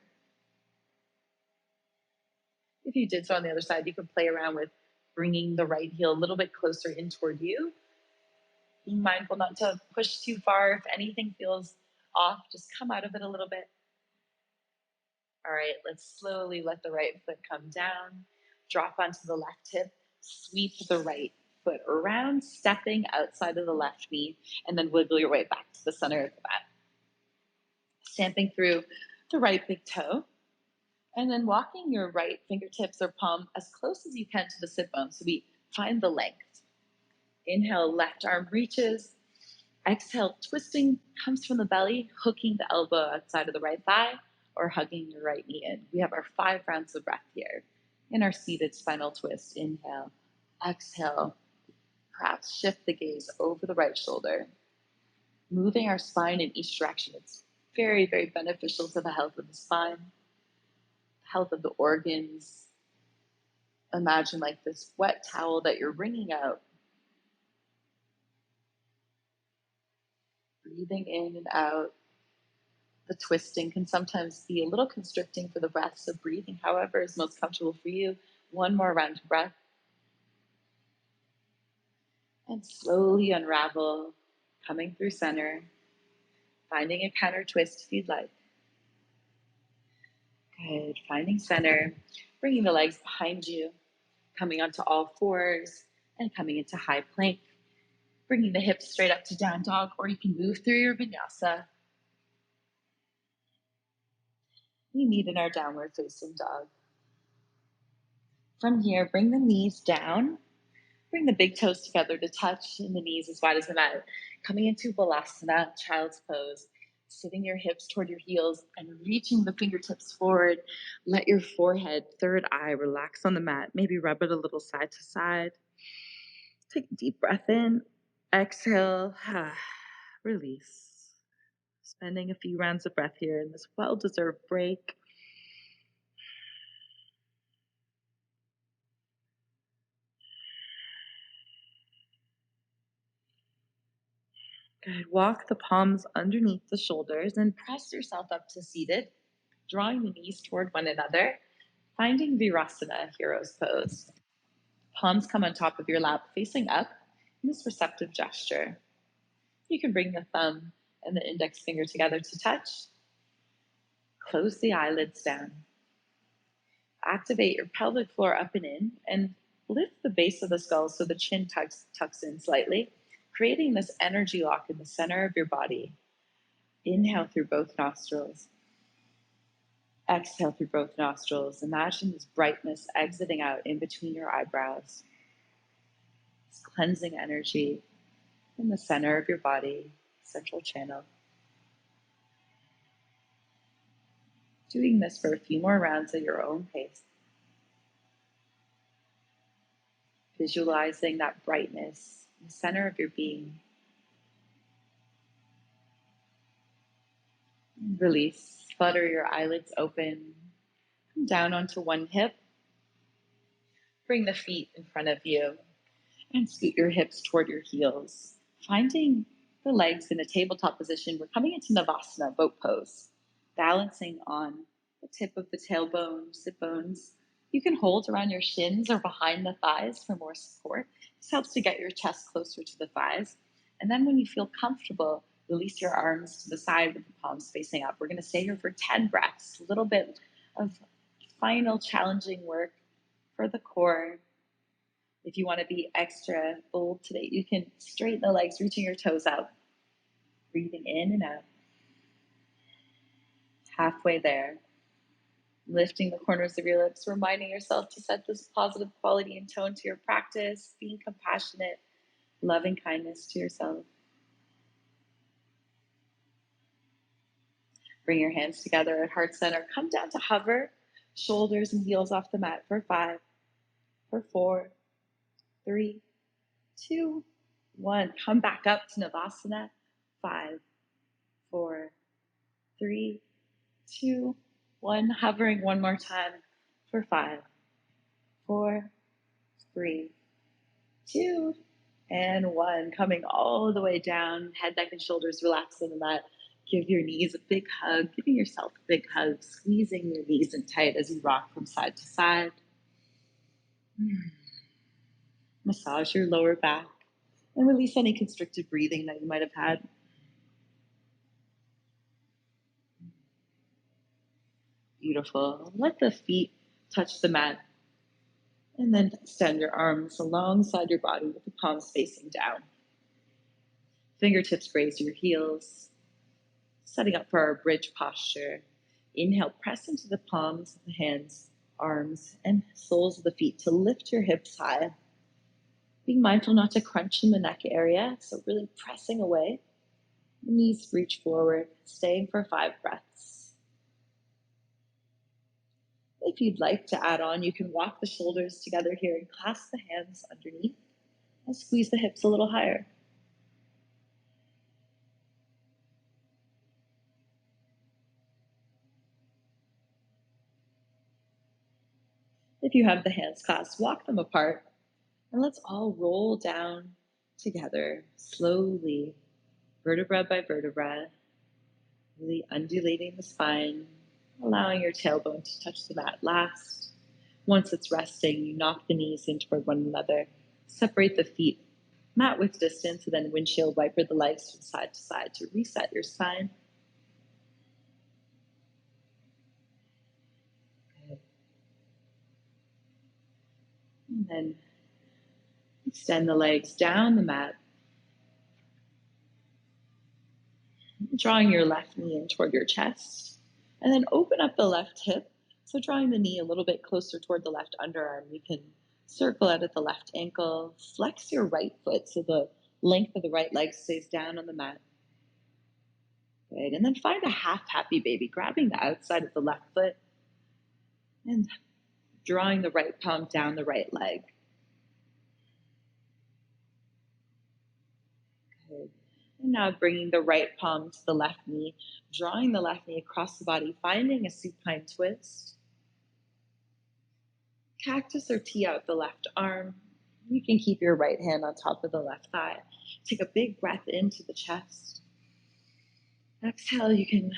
If you did so on the other side, you can play around with bringing the right heel a little bit closer in toward you. Be mindful not to push too far. If anything feels off, just come out of it a little bit. All right, let's slowly let the right foot come down, drop onto the left hip, sweep the right foot around, stepping outside of the left knee, and then wiggle your way back to the center of the mat. Stamping through the right big toe, and then walking your right fingertips or palm as close as you can to the sit bone so we find the length. Inhale, left arm reaches. Exhale, twisting comes from the belly, hooking the elbow outside of the right thigh or hugging your right knee in. We have our 5 rounds of breath here in our seated spinal twist. Inhale, exhale, perhaps shift the gaze over the right shoulder, moving our spine in each direction. It's very, very beneficial to the health of the spine, health of the organs. Imagine like this wet towel that you're wringing out. Breathing in and out. The twisting can sometimes be a little constricting for the breath, so breathing however is most comfortable for you. One more round of breath. And slowly unravel, coming through center, finding a counter twist if you'd like. Good, finding center, bringing the legs behind you, coming onto all fours, and coming into high plank. Bringing the hips straight up to down dog, or you can move through your vinyasa. We meet in our downward facing dog. From here, bring the knees down. Bring the big toes together to touch and the knees as wide as the mat. Coming into Balasana, child's pose. Sitting your hips toward your heels and reaching the fingertips forward. Let your forehead, third eye, relax on the mat. Maybe rub it a little side to side. Take a deep breath in. Exhale. Release. Spending a few rounds of breath here in this well-deserved break. Good. Walk the palms underneath the shoulders and press yourself up to seated, drawing the knees toward one another, finding Virasana, hero's pose. Palms come on top of your lap, facing up in this receptive gesture. You can bring the thumb and the index finger together to touch. Close the eyelids down. Activate your pelvic floor up and lift the base of the skull so the chin tucks in slightly, creating this energy lock in the center of your body. Inhale through both nostrils. Exhale through both nostrils. Imagine this brightness exiting out in between your eyebrows. This cleansing energy in the center of your body, central channel. Doing this for a few more rounds at your own pace. Visualizing that brightness in the center of your being. Release. Flutter your eyelids open. Come down onto one hip. Bring the feet in front of you and scoot your hips toward your heels. Finding the legs in a tabletop position, we're coming into Navasana, boat pose. Balancing on the tip of the tailbone, sit bones. You can hold around your shins or behind the thighs for more support. This helps to get your chest closer to the thighs. And then when you feel comfortable, release your arms to the side with the palms facing up. We're going to stay here for 10 breaths, a little bit of final challenging work for the core. If you want to be extra bold today, you can straighten the legs, reaching your toes out. Breathing in and out. Halfway there. Lifting the corners of your lips, reminding yourself to set this positive quality and tone to your practice, being compassionate, loving kindness to yourself. Bring your hands together at heart center. Come down to hover, shoulders and heels off the mat for 5, for 4, 3, 2, 1. Come back up to Navasana. 5, 4, 3, 2, 1. Hovering one more time for 5, 4, 3, 2, and 1. Coming all the way down, head, neck, and shoulders relaxed on the mat. Give your knees a big hug, giving yourself a big hug, squeezing your knees in tight as you rock from side to side. Massage your lower back and release any constricted breathing that you might have had. Beautiful. Let the feet touch the mat. And then extend your arms alongside your body with the palms facing down. Fingertips graze your heels. Setting up for our bridge posture. Inhale, press into the palms of the hands, arms, and soles of the feet to lift your hips high. Being mindful not to crunch in the neck area, so really pressing away. The knees reach forward, staying for 5 breaths. If you'd like to add on, you can walk the shoulders together here and clasp the hands underneath and squeeze the hips a little higher. If you have the hands clasped, walk them apart, and let's all roll down together, slowly, vertebra by vertebra, really undulating the spine, allowing your tailbone to touch the mat last. Once it's resting, you knock the knees in toward one another, separate the feet, mat width distance, and then windshield wiper the legs from side to side to reset your spine. Good. And then extend the legs down the mat, drawing your left knee in toward your chest, and then open up the left hip. So drawing the knee a little bit closer toward the left underarm, you can circle out at the left ankle, flex your right foot so the length of the right leg stays down on the mat. Good. And then find a half happy baby, grabbing the outside of the left foot and drawing the right palm down the right leg. Good. And now bringing the right palm to the left knee, drawing the left knee across the body, finding a supine twist. Cactus or tee out the left arm. You can keep your right hand on top of the left thigh. Take a big breath into the chest. Exhale, you can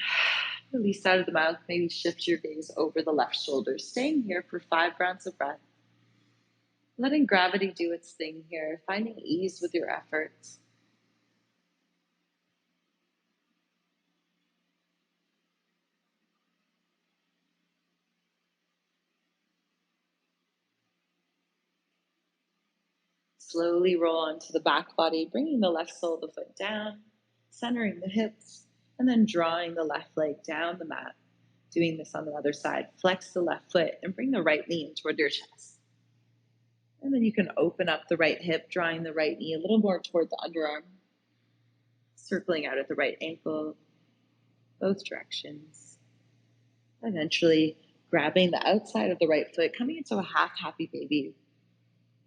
release out of the mouth, maybe shift your gaze over the left shoulder, staying here for 5 rounds of breath. Letting gravity do its thing here, finding ease with your efforts. Slowly roll onto the back body, bringing the left sole of the foot down, centering the hips, and then drawing the left leg down the mat. Doing this on the other side. Flex the left foot and bring the right knee in toward your chest. And then you can open up the right hip, drawing the right knee a little more toward the underarm, circling out at the right ankle, both directions. Eventually grabbing the outside of the right foot, coming into a half happy baby,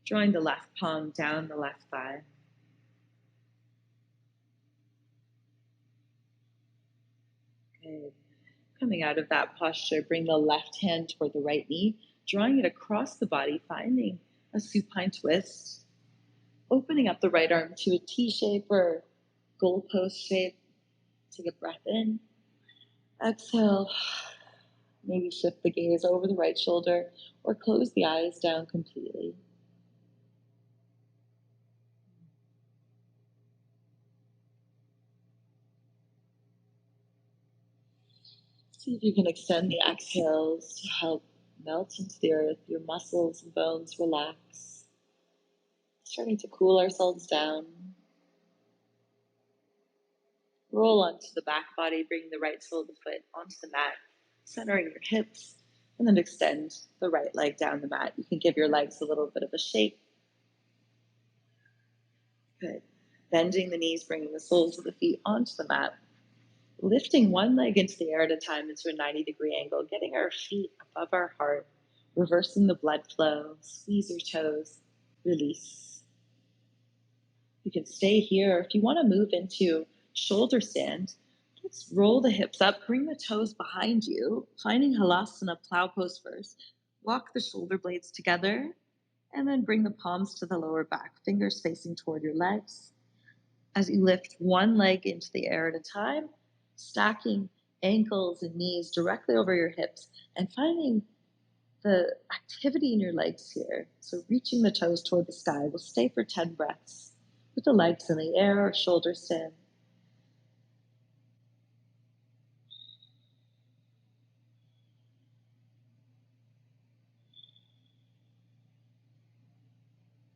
drawing the left palm down the left thigh. Good. Coming out of that posture, bring the left hand toward the right knee, drawing it across the body, finding a supine twist. Opening up the right arm to a T shape or goalpost shape. Take a breath in. Exhale. Maybe shift the gaze over the right shoulder or close the eyes down completely. See if you can extend the exhales to help melt into the earth. Your muscles and bones relax. Starting to cool ourselves down. Roll onto the back body, bring the right sole of the foot onto the mat, centering your hips, and then extend the right leg down the mat. You can give your legs a little bit of a shake. Good. Bending the knees, bringing the soles of the feet onto the mat. Lifting one leg into the air at a time into a 90-degree angle, getting our feet above our heart, reversing the blood flow, squeeze your toes, release. You can stay here. If you want to move into shoulder stand, let's roll the hips up, bring the toes behind you, finding Halasana, plow pose first. Walk the shoulder blades together, and then bring the palms to the lower back, fingers facing toward your legs. As you lift one leg into the air at a time, stacking ankles and knees directly over your hips, and finding the activity in your legs here. So reaching the toes toward the sky. We'll stay for 10 breaths with the legs in the air or shoulder stand.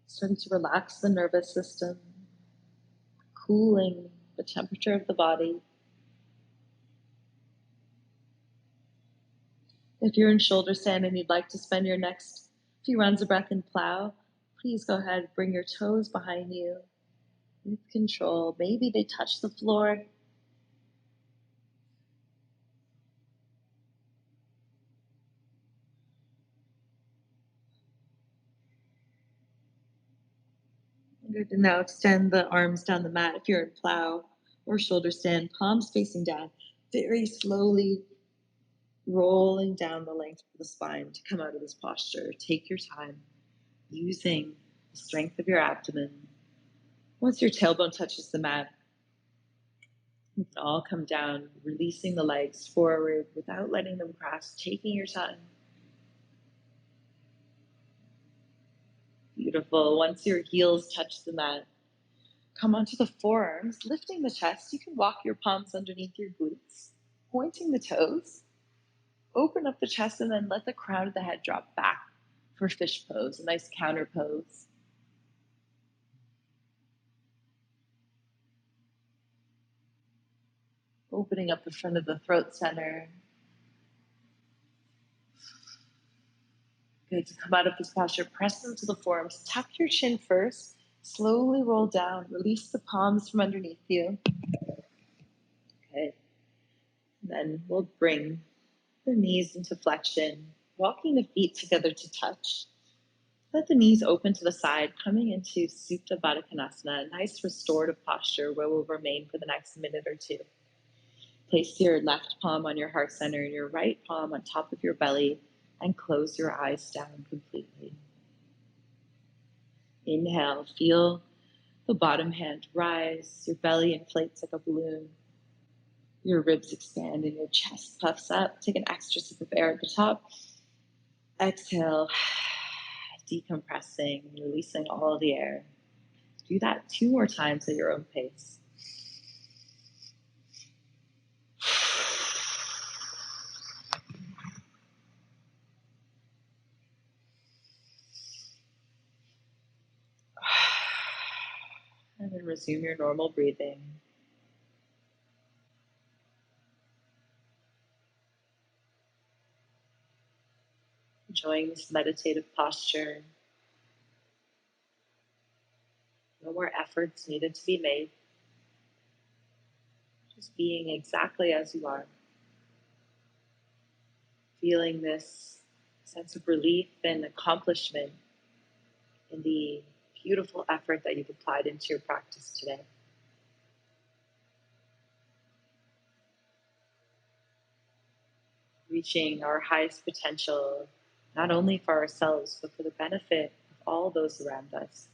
Starting to relax the nervous system, cooling the temperature of the body. If you're in shoulder stand and you'd like to spend your next few rounds of breath in plow, please go ahead, bring your toes behind you with control. Maybe they touch the floor. Good. And now extend the arms down the mat if you're in plow or shoulder stand, palms facing down, very slowly rolling down the length of the spine to come out of this posture. Take your time, using the strength of your abdomen. Once your tailbone touches the mat, you can all come down, releasing the legs forward without letting them cross, taking your time. Beautiful. Once your heels touch the mat, come onto the forearms, lifting the chest. You can walk your palms underneath your glutes, pointing the toes. Open up the chest and then let the crown of the head drop back for fish pose, a nice counter pose. Opening up the front of the throat center. Good. To come out of this posture, press into the forearms. Tuck your chin first. Slowly roll down. Release the palms from underneath you. Okay. And then we'll bring the knees into flexion, walking the feet together to touch. Let the knees open to the side, coming into Supta Baddha Konasana, a nice restorative posture where we'll remain for the next minute or two. Place your left palm on your heart center and your right palm on top of your belly and close your eyes down completely. Inhale, feel the bottom hand rise, your belly inflates like a balloon, your ribs expand and your chest puffs up. Take an extra sip of air at the top. Exhale, decompressing, releasing all the air. Do that 2 more times at your own pace. And then resume your normal breathing. Enjoying this meditative posture. No more efforts needed to be made. Just being exactly as you are. Feeling this sense of relief and accomplishment in the beautiful effort that you've applied into your practice today. Reaching our highest potential, not only for ourselves, but for the benefit of all those around us.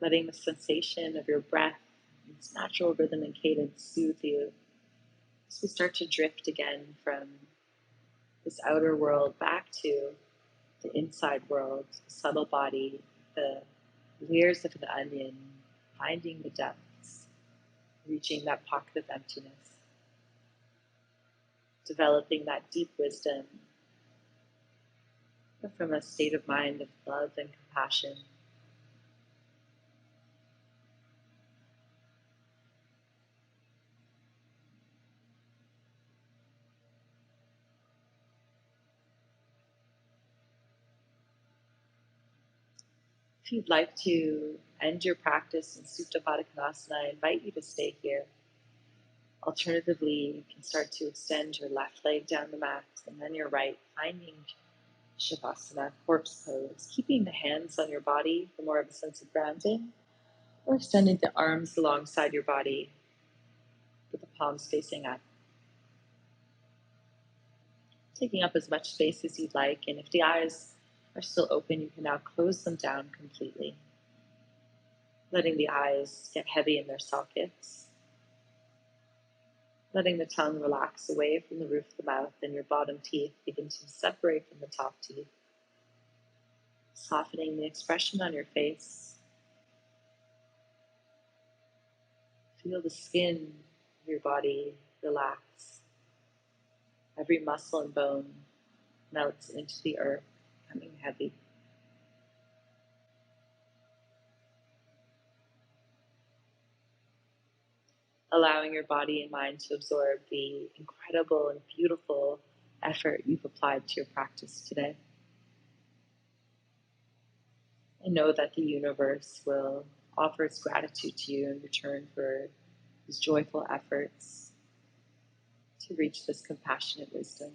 Letting the sensation of your breath, its natural rhythm and cadence soothe you as we start to drift again from this outer world back to the inside world, the subtle body, the layers of an onion, finding the depths, reaching that pocket of emptiness, developing that deep wisdom from a state of mind of love and compassion. If you'd like to end your practice in Supta Baddha Konasana, I invite you to stay here. Alternatively, you can start to extend your left leg down the mat and then your right, finding Chapasana, corpse pose, keeping the hands on your body for more of a sense of grounding, or extending the arms alongside your body with the palms facing up. taking up as much space as you'd like. And if the eyes are still open, you can now close them down completely, letting the eyes get heavy in their sockets, letting the tongue relax away from the roof of the mouth and your bottom teeth begin to separate from the top teeth, softening the expression on your face. Feel the skin of your body relax. Every muscle and bone melts into the earth, becoming heavy. Allowing your body and mind to absorb the incredible and beautiful effort you've applied to your practice today. And know that the universe will offer its gratitude to you in return for these joyful efforts to reach this compassionate wisdom.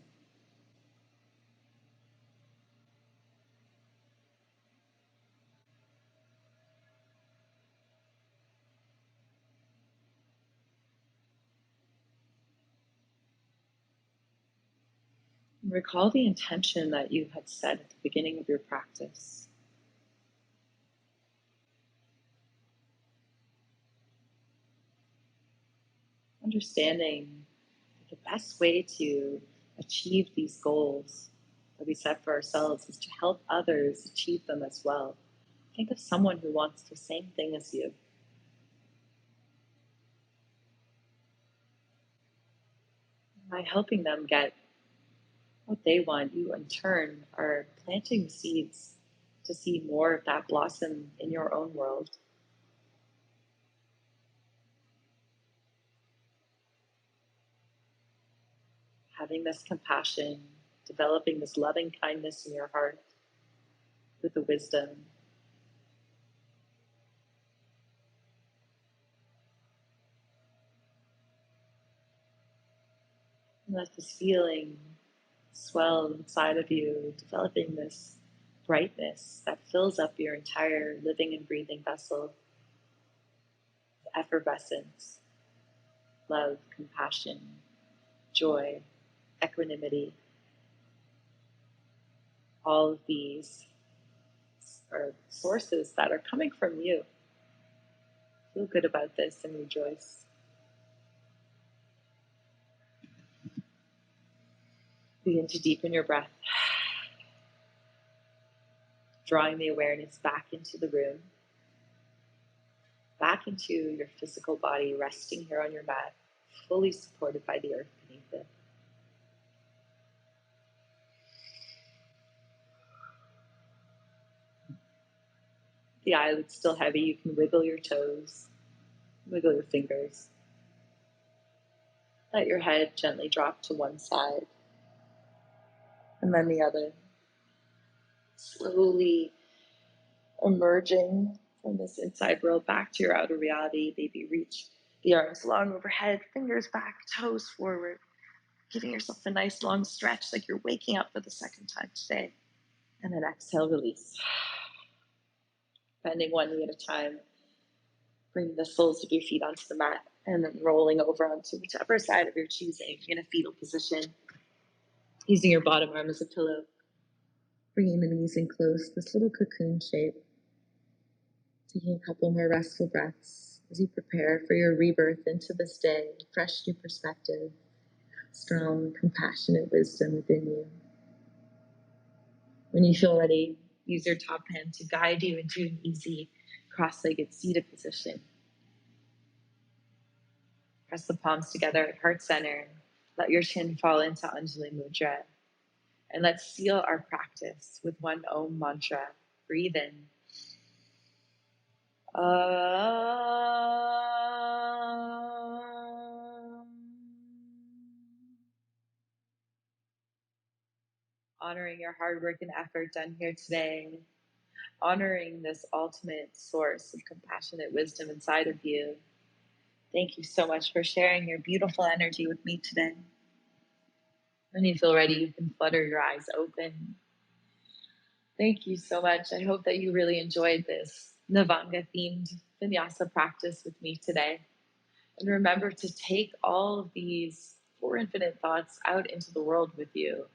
And recall the intention that you had set at the beginning of your practice. Understanding that the best way to achieve these goals that we set for ourselves is to help others achieve them as well. Think of someone who wants the same thing as you. By helping them get what they want, you in turn are planting seeds to see more of that blossom in your own world. Having this compassion, developing this loving kindness in your heart with the wisdom. And let this feeling swell inside of you, developing this brightness that fills up your entire living and breathing vessel. Effervescence, love, compassion, joy, equanimity. All of these are sources that are coming from you. Feel good about this and rejoice. Begin to deepen your breath, drawing the awareness back into the room, back into your physical body, resting here on your mat, fully supported by the earth beneath it. The eyelids still heavy, you can wiggle your toes, wiggle your fingers. Let your head gently drop to one side and then the other. Slowly emerging from this inside world back to your outer reality. Maybe reach the arms long overhead, fingers back, toes forward, giving yourself a nice long stretch like you're waking up for the second time today. And then exhale, release. Bending one knee at a time, bringing the soles of your feet onto the mat, and then rolling over onto whichever side of your choosing in a fetal position. Using your bottom arm as a pillow, bringing the knees in close, this little cocoon shape. Taking a couple more restful breaths as you prepare for your rebirth into this day, fresh new perspective, strong, compassionate wisdom within you. When you feel ready, use your top hand to guide you into an easy cross-legged seated position. Press the palms together at heart center. Let your chin fall into Anjali Mudra. And let's seal our practice with one Om mantra. Breathe in. Honoring your hard work and effort done here today. Honoring this ultimate source of compassionate wisdom inside of you. Thank you so much for sharing your beautiful energy with me today. When you feel ready, you can flutter your eyes open. Thank you so much. I hope that you really enjoyed this Navanga-themed Vinyasa practice with me today. And remember to take all of these four infinite thoughts out into the world with you.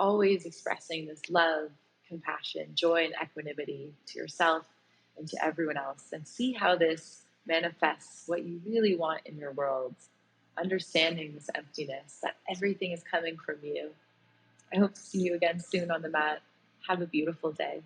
always expressing this love, compassion, joy, and equanimity to yourself and to everyone else, and see how this manifests what you really want in your world. Understanding this emptiness, that everything is coming from you. I hope to see you again soon on the mat. Have a beautiful day.